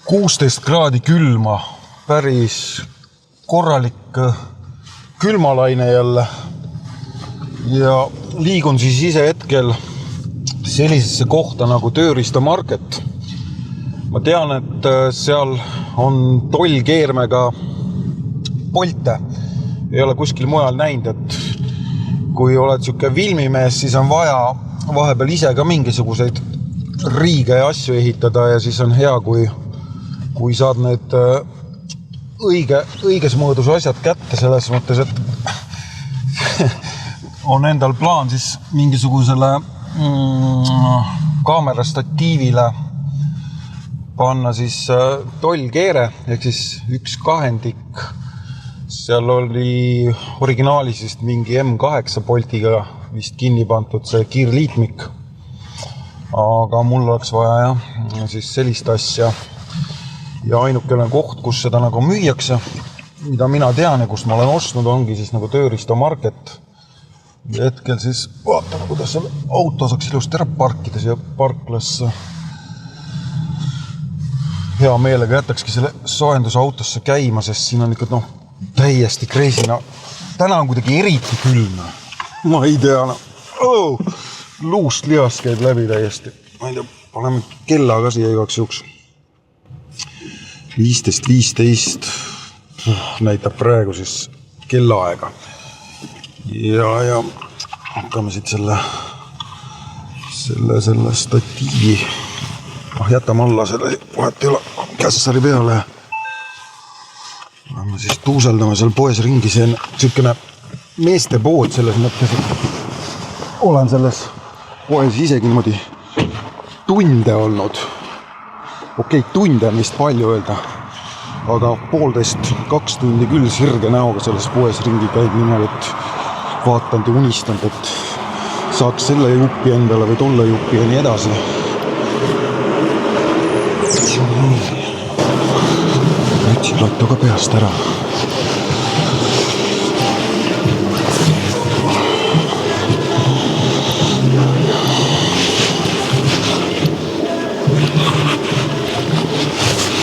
16 kraadi külma, päris korralik külmalaine jälle ja liigun siis ise hetkel sellisesse kohta nagu tööriistamarket. Ma tean, et seal on tollkeermega Bolte. Ei ole kuskil mujal näinud, et kui oled siuke vilmimees, siis on vaja vahepeal ise ka mingisuguseid riige ja asju ehitada ja siis on hea, kui saad need õiges mõõdus asjad kätte selles mõttes, et on endal plaan siis mingisugusele kaamerastatiivile panna siis tollkeere ehk siis 1/2. Seal oli originaalis vist mingi M8 Boltiga vist kinni pandud see kiirliitmik. Aga mul oleks vaja siis sellist asja. Ja ainukene koht, kus seda nagu müüakse, mida mina tean ja kus ma olen ostnud, ongi siis nagu tööriistamarket. Ja hetkel siis vaatame, kuidas seal auto saaks ilusti ära parkida siia parklasse. Hea meelega jätakski selle soojendusautosse käima, sest siin on ikka täiesti kreisina. Täna on kuidagi eriti külm. Ma ei tea. Luust lihast käib läbi täiesti. Ma ei tea, paneme kella ka siia igaks juhuks. 15.15 näitab praegu siis kellaaega. Ja hakkame siit selle statiivi. Jätame alla selle, vahet ei ole kässari peale. Me siis tuuseldame seal poes ringi. See on siukene meeste pood selles mõttes, et olen selles poes isegi niimoodi tunde olnud. Okei, tunde on vist palju öelda, aga 1,5–2 tundi küll sirge näoga selles poes ringi käib niimoodi, et vaatanud ja unistanud, et saaks selle jupi endale või tolle jupi ja nii edasi. Mütsilattu ka peast ära.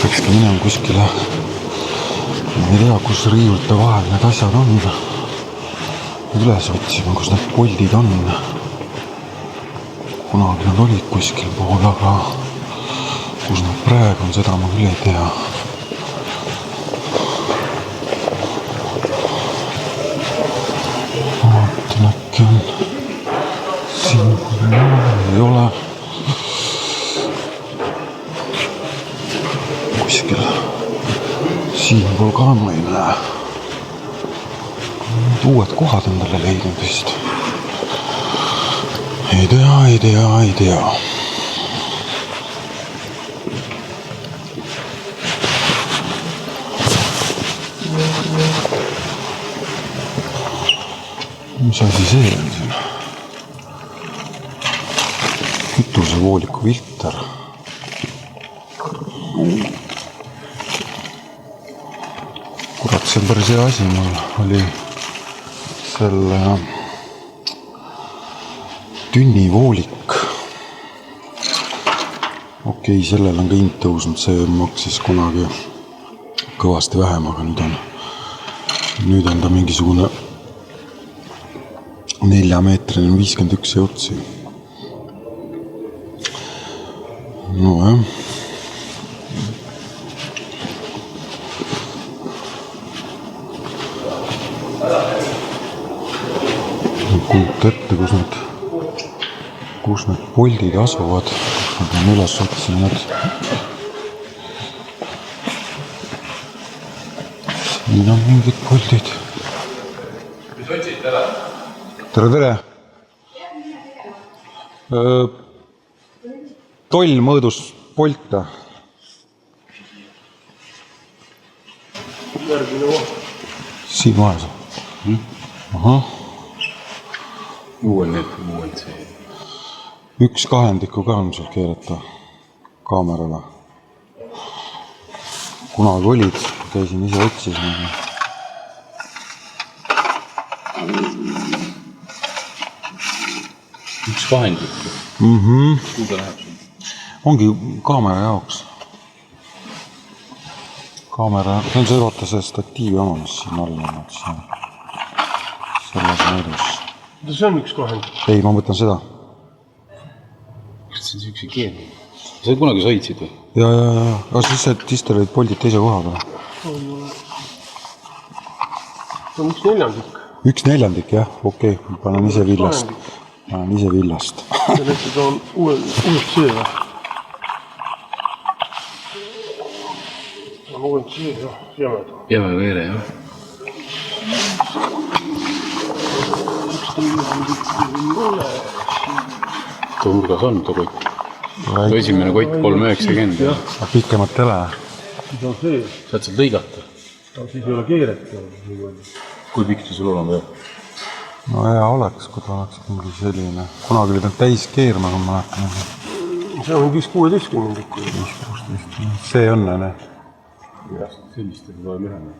Peakski minema kuskile, ei tea, kus riiulta vahel need asjad on. Üles otsima, kus need Boltid on. Kunagi nad olid kuskil pool, aga kus nad praegu on, seda ma küll ei tea. Vaatan, äkki on siin ei ole kuskil siinpool ka ma ei näe. Uued kohad endale leidnud vist. Ei tea. Mis asi see on siin? Kütusevooliku filter. Kurat, see on päris hea asi. Mul oli selle tünnivoolik. Okei, sellel on ka hind tõusnud. See maksis kunagi kõvasti vähem, aga nüüd on ta mingisugune 4-meetrine 51 eurtsi. No jah. Kujuta ette, kus need Boltid asuvad. Ma pean üles otsima need. Siin on mingid Boltid. Mis otsid täna? Tere! Toll mõõdus Bolte. Järgmine koht. Siin vahes. Ahah. Uuel see. 1/2 ka on seal keerata kaamerale. Kunagi olid, käisin ise otsis. 1/2. Mhm. Kuhu ta läheb siin? Ongi kaamera jaoks. kaamera, see on see vaata see statiivi oma, mis siin all on, et selles mõõdus. See on üks kohend. Ei, ma mõtlen seda. See on siukse keemine. Sa kunagi sõitsid või? Ja. Aga siis teil olid poldid teise koha peal. See on 1/4. 1/4, jah, okei. Panen ise villast. Sellest on UFC või? UFC, jah, jämeda. Jäme veere, jah. Too hulgas on too kott. Esimene kott 3,90. Pikemat tele. Siis on see. Saad seal lõigata? Siis ei ole keeret. Kui pikk see sul olema peab? No hea oleks, kui ta oleks mingi selline. Kunagi oli ta täis keerma, kui ma mäletan. See on 5-16. See on, ne? Sellist ei ole lühema.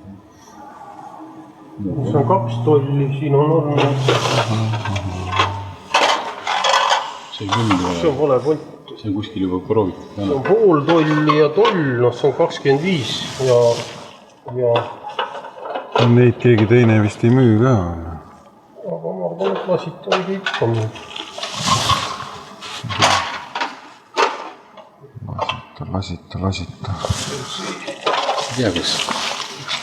See on 2 tolli, siin on olnud. See on vale polt. See on kuskil juba proovitud. See on pool tolli ja toll, see on 25 ja... Neid keegi teine vist ei müü ka. Aga ma arvan, et lasita või ikka müü. Lasita. Ei tea, kas...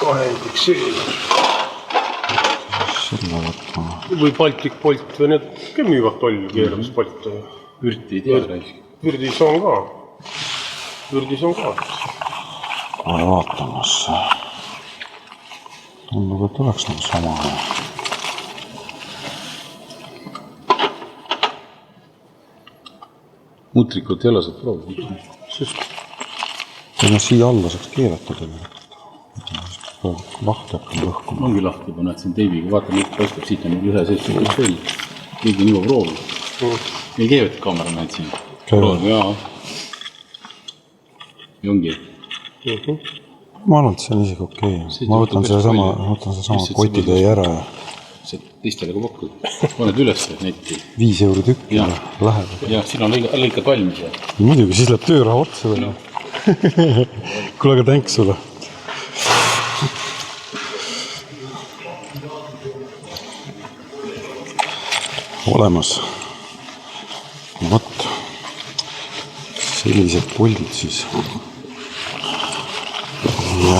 Kahendiks see. Selle võtma. Või Baltic Bolt või need müüvad tolli keeras Bolt. Vürti ei tea raisk. Võrdis on ka. Ole vaatamas. Tundub, et oleks nagu sama. Mutrikut ei ole saad proovida. Ja siia alla saaks keerata tegelikult. Lahti hakkab lõhkuma. Ongi lahti, paned siin teibiga. Vaata, nüüd paistab siit on ühe seitsme veel. Keegi on juba proovida. Meil keevad kaamera näed siin. Proovida, jaa. Ja ongi. Ma arvan, et see on isegi okei. Ma võtan see sama kotitee ära. See teistele ka pakkud. Paned üles netti. 5 euro tükk läheb. Jah, siin on lõikad valmis. Muidugi, siis läheb tööraha otsa või. Kuule, aga tänks sulle. Olemas. Võt. Sellised poldid siis. Ja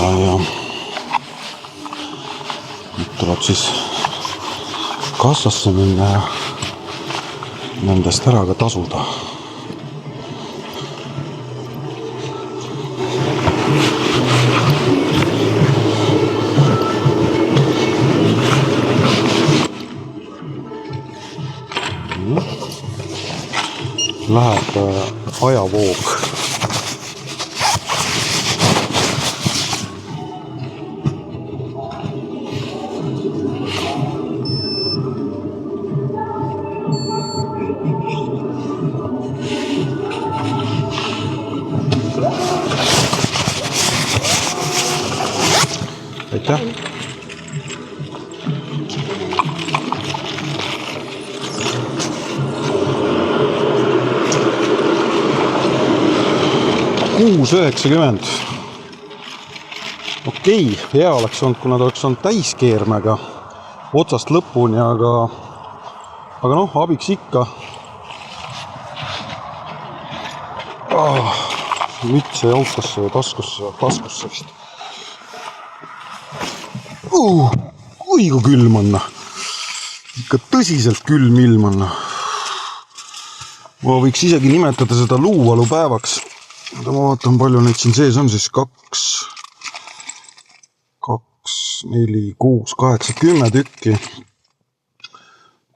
nüüd tuleb siis kassasse minna ja nendest ära ka tasuda. Läheb ajavoog. Aitäh! $6.90. Okei, hea oleks olnud, kuna ta oleks olnud täiskeermega otsast lõpuni, aga noh, abiks ikka. Müts jäi autosse või taskusse vist. Oi, kui külm on. Ikka tõsiselt külm ilm on. Ma võiks isegi nimetada seda luuvalupäevaks. Ma vaatan, palju neid siin sees on, siis 2, 4, 6, 8, 10 tükki.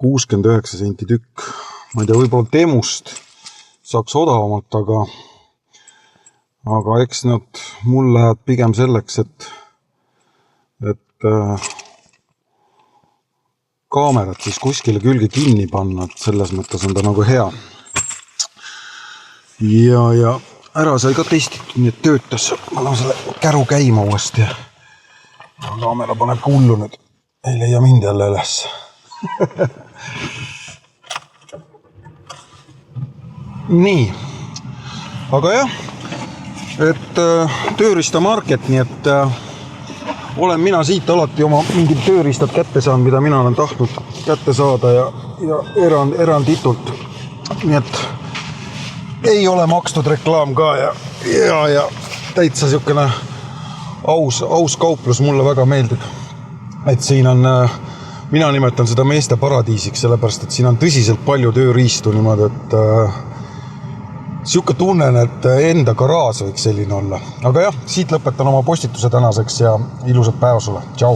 69 senti tükk. Ma ei tea, võib-olla Temust saaks odavamalt, aga eks nad mul läheb pigem selleks, et kaamerat siis kuskile külge kinni panna, et selles mõttes on ta nagu hea. Ja ära sai ka testitud, nii et töötas. Ma lähen selle käru käima uuesti. Kaamera paneb hullu nüüd. Ei leia mind jälle üles. Nii. Aga jah, et tööriistamarket, nii et olen mina siit alati oma mingid tööriistad kätte saanud, mida mina olen tahtnud kätte saada ja eranditult. Nii et ei ole makstud reklaam ka ja täitsa siukene aus kauplus, mulle väga meeldib. Et siin on, mina nimetan seda meeste paradiisiks, sellepärast, et siin on tõsiselt palju tööriistu niimoodi, et siuke tunnen, et enda garaaž võiks selline olla. Aga jah, siit lõpetan oma postituse tänaseks ja ilusat päeva sulle. Tšau!